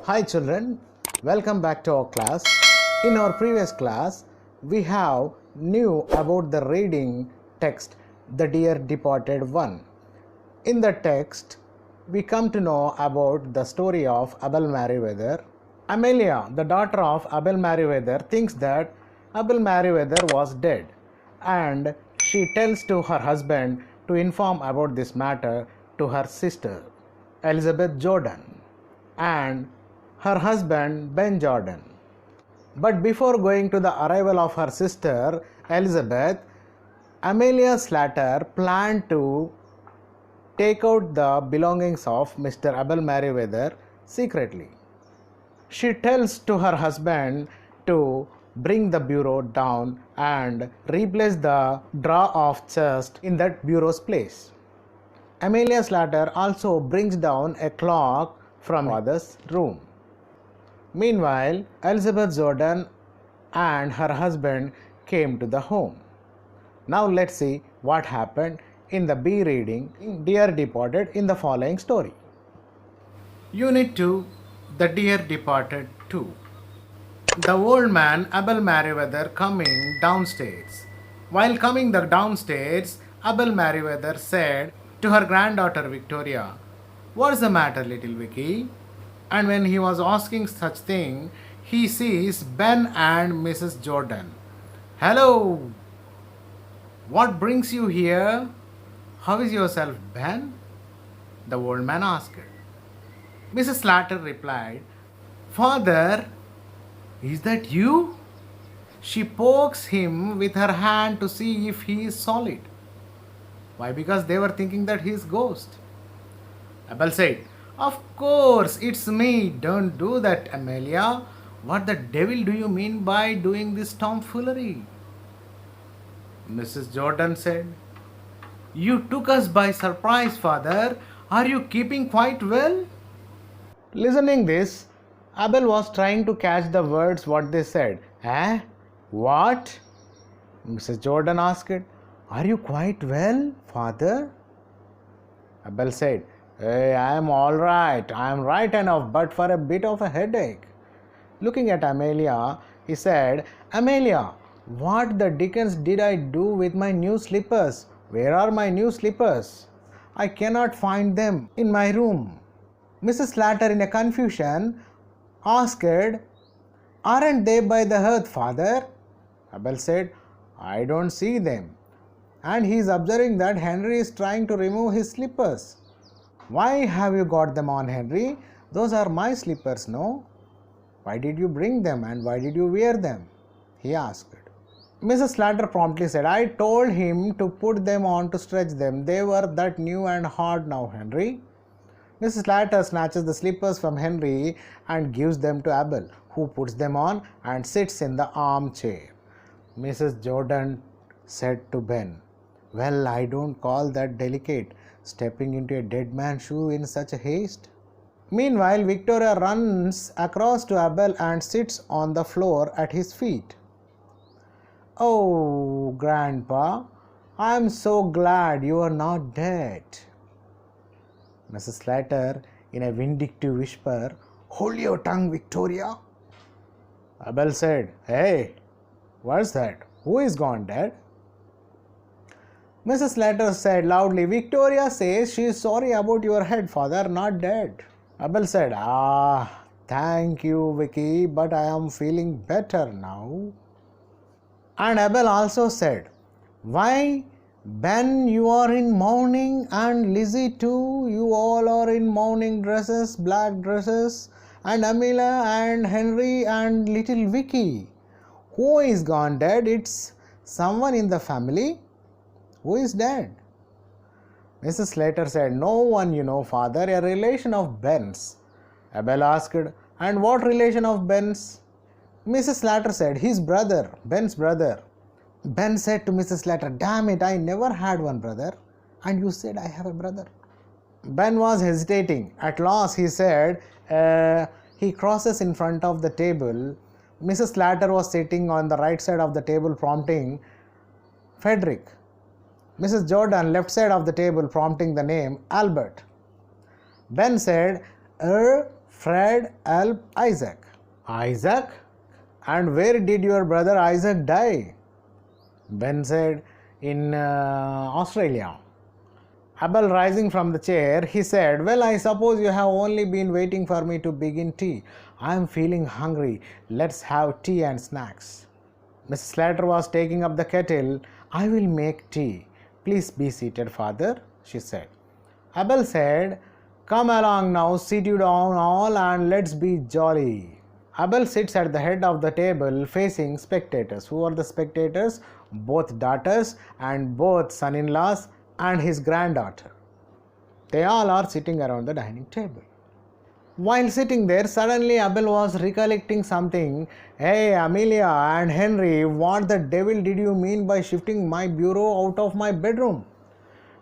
Hi children, welcome back to our class. In our previous class, we have knew about the reading text, The Dear Departed One. In the text, we come to know about the story of Abel Merriweather. Amelia, the daughter of Abel Merriweather, thinks that Abel Merriweather was dead, and she tells to her husband to inform about this matter to her sister, Elizabeth Jordan, and her husband, Ben Jordan. But before going to the arrival of her sister, Elizabeth, Amelia Slater planned to take out the belongings of Mr. Abel Merriweather secretly. She tells to her husband to bring the bureau down and replace the drawer of chest in that bureau's place. Amelia Slater also brings down a clock from father's room. Meanwhile, Elizabeth Jordan and her husband came to the home. Now let's see what happened in the B reading Dear Departed in the following story. Unit 2, The Dear Departed 2. The old man Abel Merriweather coming downstairs. While coming downstairs, Abel Merriweather said to her granddaughter Victoria, "What's the matter, little Vicky?" And when he was asking such thing, he sees Ben and Mrs. Jordan. "Hello! What brings you here? How is yourself, Ben?" the old man asked. Mrs. Slater replied, "Father, is that you?" She pokes him with her hand to see if he is solid. Why? Because they were thinking that he is ghost. Abel said, "Of course, it's me. Don't do that, Amelia. What the devil do you mean by doing this tomfoolery?" Mrs. Jordan said, "You took us by surprise, father. Are you keeping quite well?" Listening this, Abel was trying to catch the words what they said. "Eh? What?" Mrs. Jordan asked. "Are you quite well, father?" Abel said, "Hey, I am all right. I am right enough, but for a bit of a headache." Looking at Amelia, he said, "Amelia, what the dickens did I do with my new slippers? Where are my new slippers? I cannot find them in my room." Mrs. Slater, in a confusion, asked, "Aren't they by the hearth, father?" Abel said, "I don't see them." And he is observing that Henry is trying to remove his slippers. "Why have you got them on, Henry? Those are my slippers, no? Why did you bring them and why did you wear them?" he asked. Mrs. Slater promptly said, "I told him to put them on to stretch them. They were that new and hard now, Henry." Mrs. Slater snatches the slippers from Henry and gives them to Abel, who puts them on and sits in the armchair. Mrs. Jordan said to Ben, "Well, I don't call that delicate, stepping into a dead man's shoe in such a haste." Meanwhile, Victoria runs across to Abel and sits on the floor at his feet. "Oh, Grandpa, I am so glad you are not dead." Mrs. Slater, in a vindictive whisper, "Hold your tongue, Victoria." Abel said, "Hey, what's that? Who is gone dead?" Mrs. Slater said loudly, "Victoria says she is sorry about your head, father, not dead." Abel said, Thank you, Vicky, but I am feeling better now." And Abel also said, "Why, Ben, you are in mourning, and Lizzie too. You all are in mourning dresses, black dresses, and Amelia and Henry and little Vicky. Who is gone dead? It's someone in the family. Who is dead?" Mrs. Slater said, "No one, father, a relation of Ben's." Abel asked, "And what relation of Ben's?" Mrs. Slater said, "His brother, Ben's brother." Ben said to Mrs. Slater, "Damn it, I never had one brother, and you said I have a brother." Ben was hesitating. At last he said, he crosses in front of the table. Mrs. Slater was sitting on the right side of the table, prompting Frederick. Mrs. Jordan, left side of the table, prompting the name Albert. Ben said, Fred help Isaac. Isaac? And where did your brother Isaac die? Ben said, in Australia. Abel rising from the chair, he said, well, I suppose you have only been waiting for me to begin tea. I am feeling hungry. Let's have tea and snacks. Mrs. Slater was taking up the kettle. I will make tea. Please be seated, father, she said. Abel said, come along now, sit you down all and let's be jolly. Abel sits at the head of the table facing spectators. Who are the spectators? Both daughters and both son-in-laws and his granddaughter. They all are sitting around the dining table. While sitting there, suddenly Abel was recollecting something. Hey, Amelia and Henry, what the devil did you mean by shifting my bureau out of my bedroom?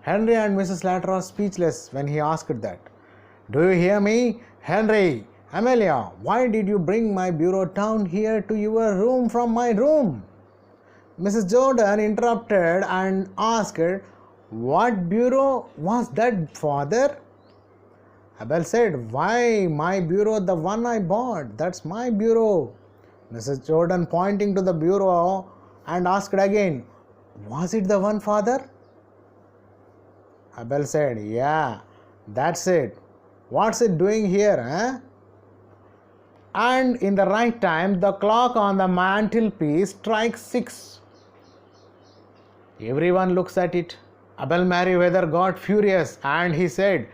Henry and Mrs. Slater are speechless when he asked that. Do you hear me? Henry, Amelia, why did you bring my bureau down here to your room from my room? Mrs. Jordan interrupted and asked, what bureau was that, father? Abel said, why, my bureau, the one I bought, that's my bureau. Mrs. Jordan pointing to the bureau and asked again, was it the one, father? Abel said, yeah, that's it. What's it doing here, eh? And in the right time, the clock on the mantelpiece strikes 6. Everyone looks at it. Abel Merriweather got furious and he said,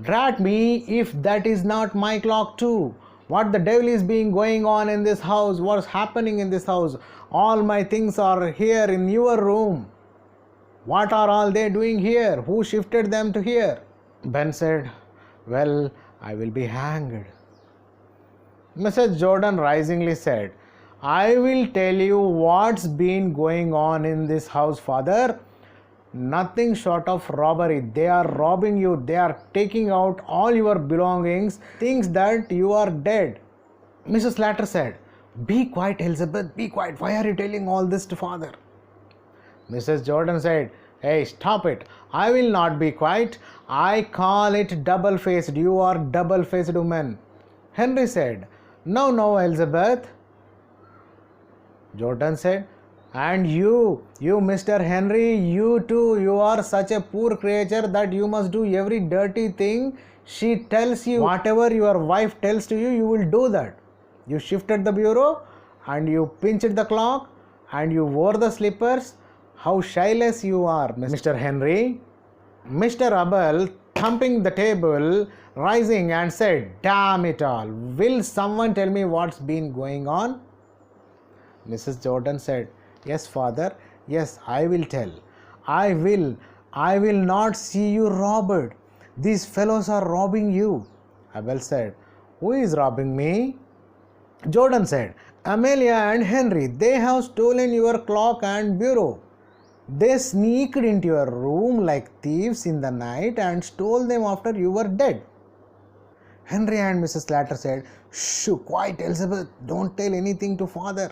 drat me if that is not my clock too. What the devil is being going on in this house? What's happening in this house? All my things are here in your room. What are all they doing here? Who shifted them to here? Ben said, well, I will be hanged. Mrs. Jordan risingly said, I will tell you what's been going on in this house, father. Nothing short of robbery. They are robbing you. They are taking out all your belongings, things that you are dead. Mrs. Slater said, be quiet, Elizabeth, be quiet. Why are you telling all this to father? Mrs. Jordan said, hey, stop it. I will not be quiet. I call it double-faced. You are double-faced woman. Henry said, no, Elizabeth. Jordan said, and you Mr. Henry, you too, you are such a poor creature that you must do every dirty thing she tells you. Whatever your wife tells to you, you will do that. You shifted the bureau and you pinched the clock and you wore the slippers. How shyless you are, Mr. Henry. Mr. Abel, thumping the table, rising and said, damn it all, will someone tell me what's been going on? Mrs. Jordan said, yes, father, yes, I will tell. I will not see you robbed. These fellows are robbing you. Abel said, who is robbing me? Jordan said, Amelia and Henry, they have stolen your clock and bureau. They sneaked into your room like thieves in the night and stole them after you were dead. Henry and Mrs. Slater said, shh, quiet, Elizabeth, don't tell anything to father.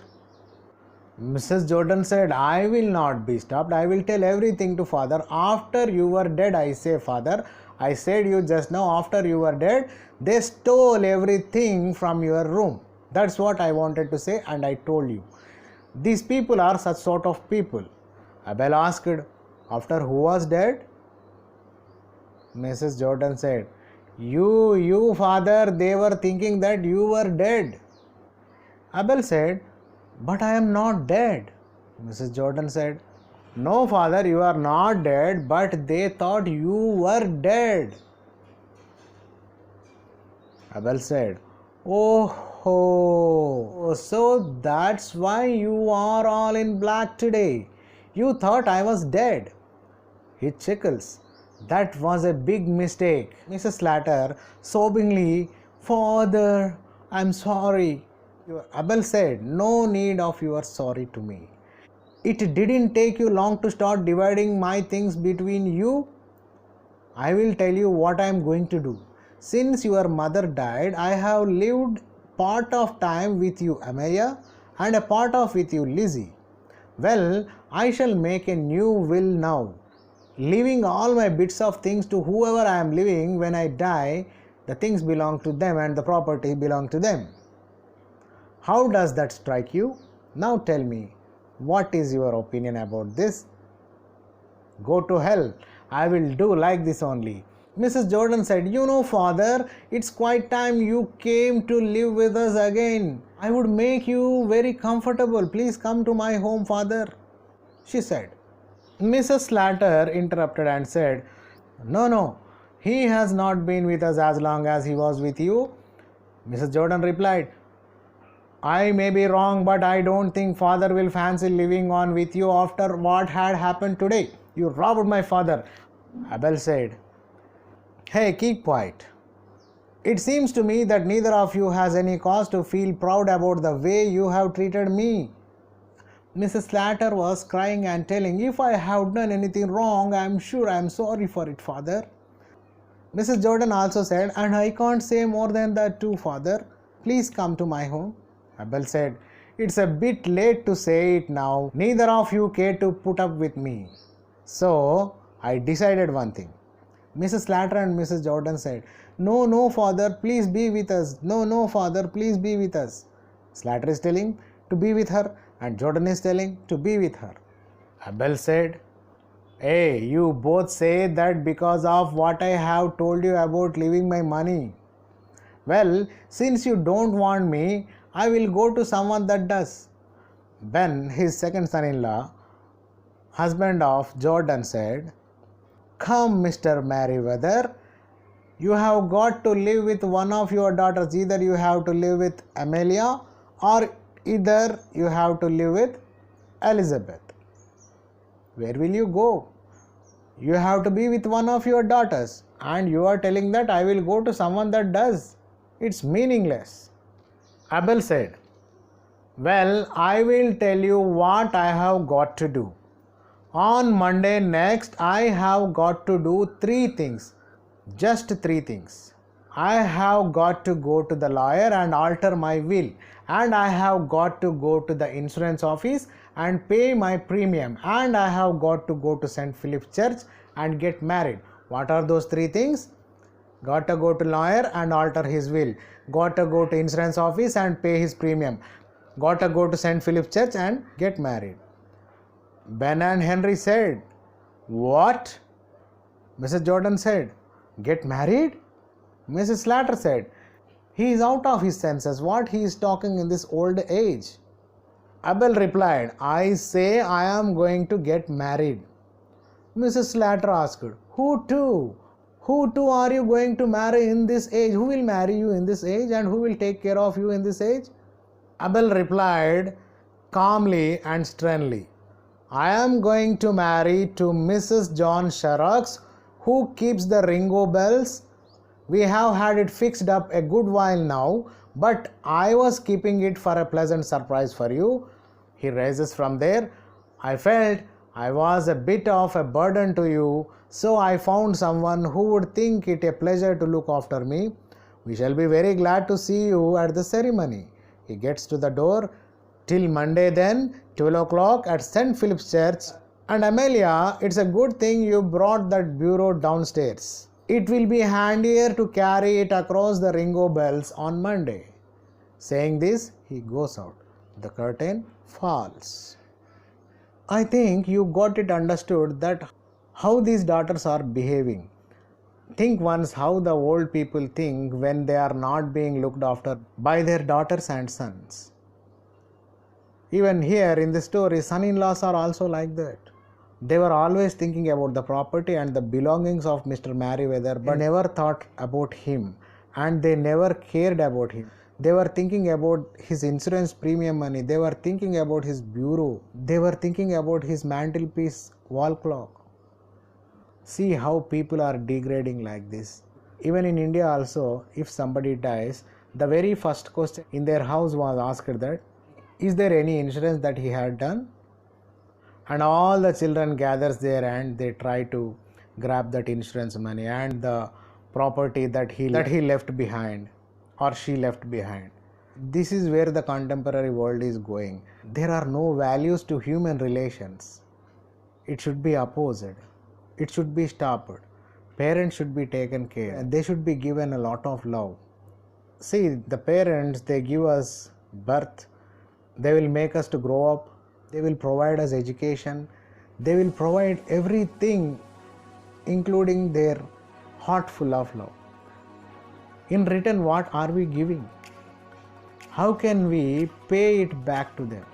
Mrs. Jordan said, I will not be stopped. I will tell everything to father. After you were dead, I say, father. I said you just now, after you were dead, they stole everything from your room. That's what I wanted to say and I told you. These people are such sort of people. Abel asked, after who was dead? Mrs. Jordan said, you father, they were thinking that you were dead. Abel said, but I am not dead. Mrs. Jordan said, no father, you are not dead, but they thought you were dead. Abel said, oh, so that's why you are all in black today. You thought I was dead. He chuckles. That was a big mistake. Mrs. Slater sobbingly, father, I'm sorry. Abel said, no need of your sorry to me. It didn't take you long to start dividing my things between you. I will tell you what I am going to do. Since your mother died, I have lived part of time with you, Amelia, and a part of with you, Lizzie. Well, I shall make a new will now, leaving all my bits of things to whoever I am leaving when I die. The things belong to them and the property belong to them. How does that strike you? Now tell me, what is your opinion about this? Go to hell. I will do like this only. Mrs. Jordan said, "You know, father, it's quite time you came to live with us again. I would make you very comfortable. Please come to my home, father," she said. Mrs. Slater interrupted and said, No, he has not been with us as long as he was with you." Mrs. Jordan replied, "I may be wrong, but I don't think father will fancy living on with you after what had happened today. You robbed my father." Abel said, "Hey, keep quiet. It seems to me that neither of you has any cause to feel proud about the way you have treated me." Mrs. Slater was crying and telling, "If I have done anything wrong, I am sure I am sorry for it, father." Mrs. Jordan also said, "And I can't say more than that too, father. Please come to my home." Abel said, "It's a bit late to say it now. Neither of you care to put up with me. So I decided one thing." Mrs. Slater and Mrs. Jordan said, No, father, please be with us. No, father, please be with us." Slater is telling to be with her and Jordan is telling to be with her. Abel said, "Hey, you both say that because of what I have told you about leaving my money. Well, since you don't want me, I will go to someone that does." Ben, his second son-in-law, husband of Jordan, said, "Come, Mr. Merriweather, you have got to live with one of your daughters. Either you have to live with Amelia or either you have to live with Elizabeth. Where will you go? You have to be with one of your daughters, and you are telling that I will go to someone that does. It's meaningless." Abel said, "Well, I will tell you what I have got to do. On Monday next, I have got to do 3 things. Just 3 things. I have got to go to the lawyer and alter my will, and I have got to go to the insurance office and pay my premium, and I have got to go to St. Philip's Church and get married." What are those 3 things? Got to go to lawyer and alter his will. Got to go to insurance office and pay his premium. Got to go to St. Philip's Church and get married. Ben and Henry said, "What?" Mrs. Jordan said, "Get married?" Mrs. Slater said, "He is out of his senses. What he is talking in this old age." Abel replied, "I say I am going to get married." Mrs. Slater asked, Who to? Who to are you going to marry in this age? Who will marry you in this age and who will take care of you in this age?" Abel replied calmly and sternly, "I am going to marry to Mrs. John Sharrock, who keeps the Ringo bells. We have had it fixed up a good while now, but I was keeping it for a pleasant surprise for you." He rises from there. "I felt I was a bit of a burden to you, so I found someone who would think it a pleasure to look after me. We shall be very glad to see you at the ceremony." He gets to the door. "Till Monday then, 12 o'clock at St. Philip's Church. And Amelia, it's a good thing you brought that bureau downstairs. It will be handier to carry it across the Ringo bells on Monday." Saying this, he goes out. The curtain falls. I think you got it understood that how these daughters are behaving. Think once how the old people think when they are not being looked after by their daughters and sons. Even here in the story, son-in-laws are also like that. They were always thinking about the property and the belongings of Mr. Merriweather, but never thought about him, and they never cared about him. They were thinking about his insurance premium money. They were thinking about his bureau. They were thinking about his mantelpiece wall clock. See how people are degrading like this. Even in India also, if somebody dies, the very first question in their house was asked that, is there any insurance that he had done? And all the children gathers there and they try to grab that insurance money and the property that he left behind or she left behind. This is where the contemporary world is going. There are no values to human relations. It should be opposed. It should be stopped. Parents should be taken care. They should be given a lot of love. See, the parents, they give us birth, they will make us to grow up, they will provide us education, they will provide everything, including their heart full of love. In return, what are we giving? How can we pay it back to them?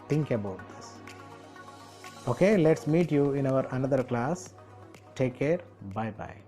Think about this. Okay, let's meet you in our another class. Take care. Bye bye.